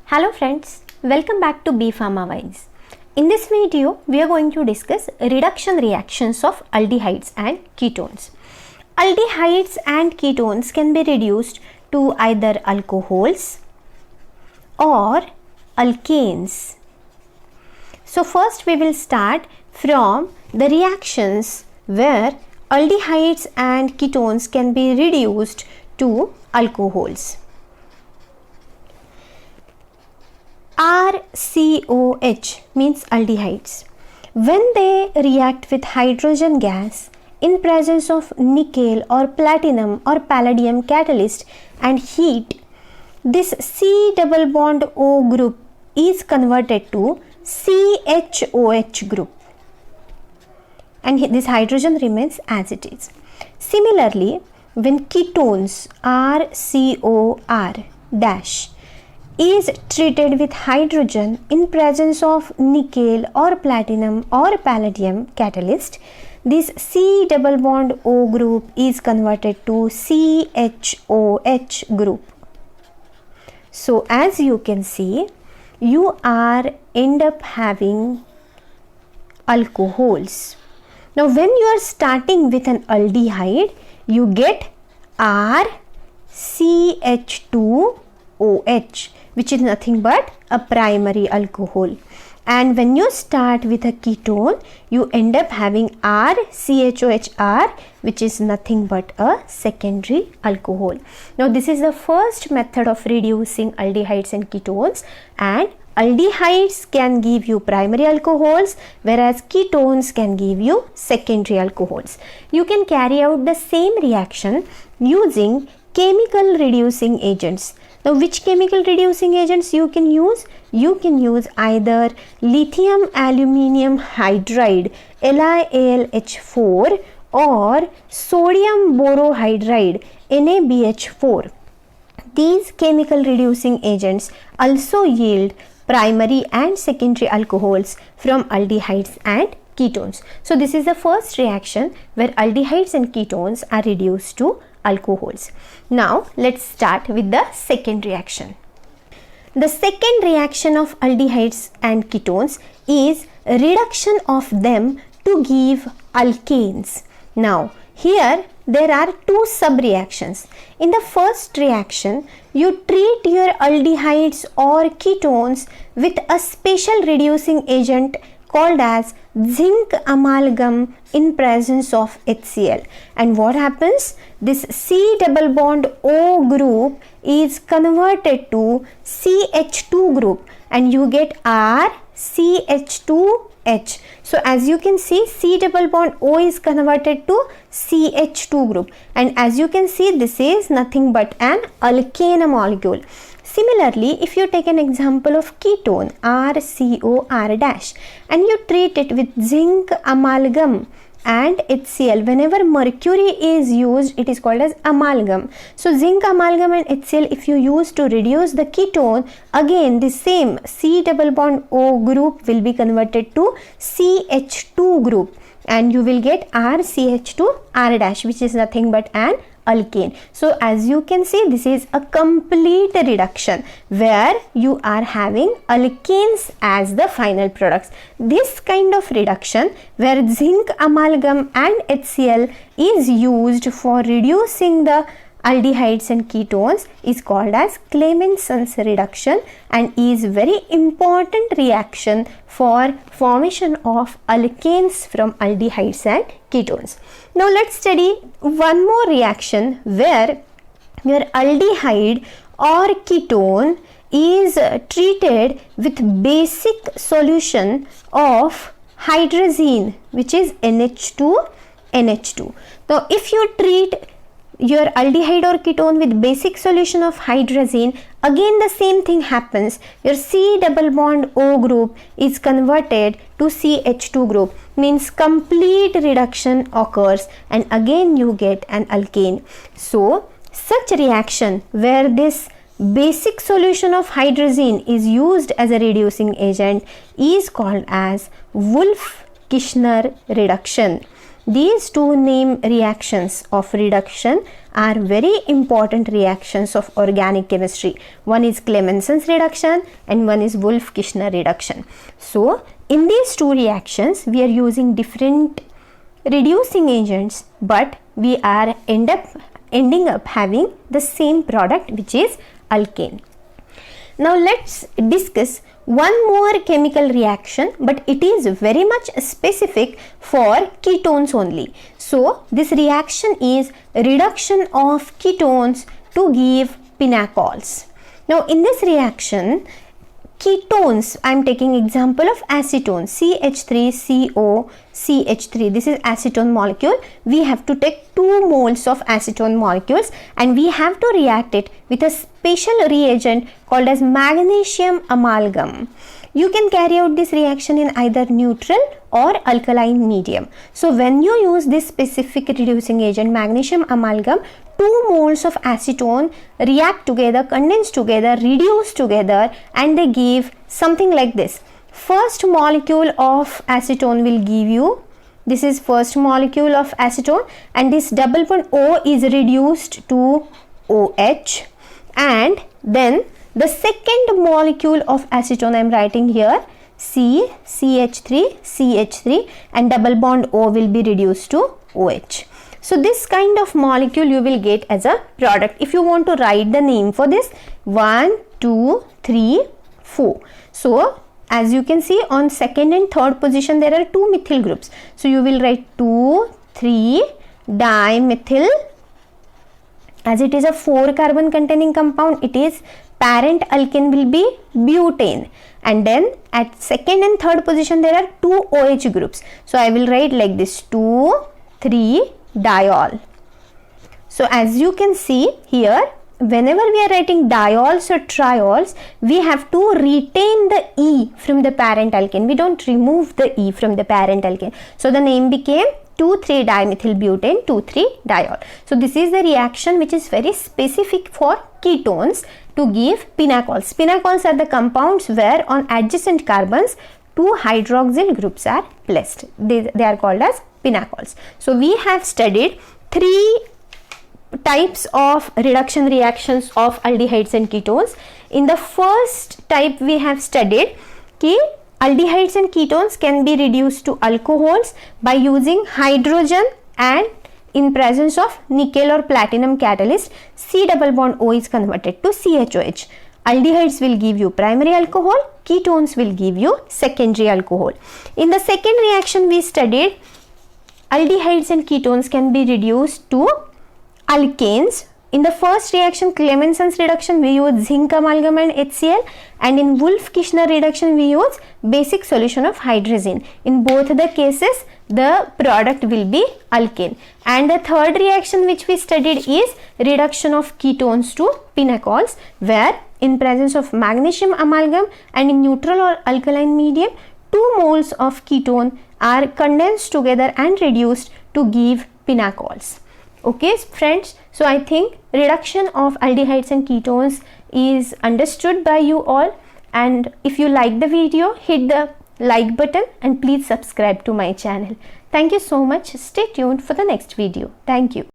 Hello friends, welcome back to BePharmawise. In this video, we are going to discuss reduction reactions of aldehydes and ketones. Aldehydes and ketones can be reduced to either alcohols or alkanes. So first we will start from the reactions where aldehydes and ketones can be reduced to alcohols. RCOH means aldehydes. When they react with hydrogen gas in presence of nickel or platinum or palladium catalyst and heat, this C double bond O group is converted to CHOH group, and this hydrogen remains as it is. Similarly, when ketones RCOR dash is treated with hydrogen in presence of nickel or platinum or palladium catalyst, this C double bond O group is converted to CHOH group. So as you can see, you end up having alcohols. Now when you are starting with an aldehyde, you get RCH2OH, which is nothing but a primary alcohol. And when you start with a ketone, you end up having RCHOHR, which is nothing but a secondary alcohol. Now this is the first method of reducing aldehydes and ketones, and aldehydes can give you primary alcohols, whereas ketones can give you secondary alcohols. You can carry out the same reaction using chemical reducing agents. Now which chemical reducing agents you can use? You can use either lithium aluminium hydride LiAlH4 or sodium borohydride NaBH4. These chemical reducing agents also yield primary and secondary alcohols from aldehydes and ketones. So this is the first reaction where aldehydes and ketones are reduced to alcohols. Now let's start with the second reaction. The second reaction of aldehydes and ketones is reduction of them to give alkanes. Now here there are two sub-reactions. In the first reaction, you treat your aldehydes or ketones with a special reducing agent called as zinc amalgam in presence of HCl. And what happens? This C double bond O group is converted to CH2 group and you get RCH2H. So as you can see, C double bond O is converted to CH2 group, and as you can see, this is nothing but an alkane molecule. Similarly, if you take an example of ketone RCOR dash and you treat it with zinc amalgam and HCl, whenever mercury is used, it is called as amalgam. So zinc amalgam and HCl, if you use to reduce the ketone, again the same C double bond O group will be converted to CH2 group and you will get RCH2R dash, which is nothing but an alkane. So as you can see, this is a complete reduction where you are having alkanes as the final products. This kind of reduction where zinc amalgam and HCl is used for reducing the aldehydes and ketones is called as Clemmensen's reduction and is very important reaction for formation of alkanes from aldehydes and ketones. Now let's study one more reaction where your aldehyde or ketone is treated with basic solution of hydrazine, which is NH2NH2. Now if you treat your aldehyde or ketone with basic solution of hydrazine, again the same thing happens. Your C double bond O group is converted to CH2 group, means complete reduction occurs and again you get an alkane. So such reaction where this basic solution of hydrazine is used as a reducing agent is called as Wolf-Kishner reduction. these two name reactions of reduction are very important reactions of organic chemistry. One is Clemmensen's reduction and one is Wolf-Kishner reduction. So in these two reactions we are using different reducing agents, but we are ending up having the same product, which is alkane. Now let's discuss one more chemical reaction, but it is very much specific for ketones only. So this reaction is reduction of ketones to give pinacols. Now in this reaction, ketones, I am taking example of acetone, CH3CO CH3. This is acetone molecule. We have to take 2 moles of acetone molecules and we have to react it with a special reagent called as magnesium amalgam. You can carry out this reaction in either neutral or alkaline medium. So when you use this specific reducing agent magnesium amalgam, 2 moles of acetone react together, condense together, reduce together, and they give something like this. First molecule of acetone will give you, this is first molecule of acetone, and this double bond O is reduced to OH, and then the second molecule of acetone I am writing here CH3, and double bond O will be reduced to OH. So this kind of molecule you will get as a product. If you want to write the name for this, 1, 2, 3, 4. So as you can see, on second and third position there are 2 methyl groups. So you will write 2, 3 dimethyl. As it is a 4 carbon containing compound, it is parent alkane will be butane, and then at second and third position there are 2 OH groups. So I will write like this, 2, 3 diol. So as you can see here, whenever we are writing diols or triols, we have to retain the E from the parent alkane. We don't remove the E from the parent alkane. So the name became 2,3-dimethyl-butane, 2,3-diol. So this is the reaction which is very specific for ketones to give pinacols. Pinacols are the compounds where on adjacent carbons 2 hydroxyl groups are placed. They are called as pinacols. So we have studied 3 types of reduction reactions of aldehydes and ketones. In the first type we have studied कि aldehydes and ketones can be reduced to alcohols by using hydrogen, and in presence of nickel or platinum catalyst, C double bond O is converted to CHOH. Aldehydes will give you primary alcohol, ketones will give you secondary alcohol. In the second reaction we studied aldehydes and ketones can be reduced to alkanes. In the first reaction, Clemmensen's reduction, we use zinc amalgam and HCl, and in Wolf-Kishner reduction we use basic solution of hydrazine. In both the cases the product will be alkane. And the third reaction which we studied is reduction of ketones to pinacols, where in presence of magnesium amalgam and in neutral or alkaline medium, 2 moles of ketone are condensed together and reduced to give pinacols. Okay friends, so I think reduction of aldehydes and ketones is understood by you all, and if you like the video, hit the like button and please subscribe to my channel. Thank you so much. Stay tuned for the next video. Thank you.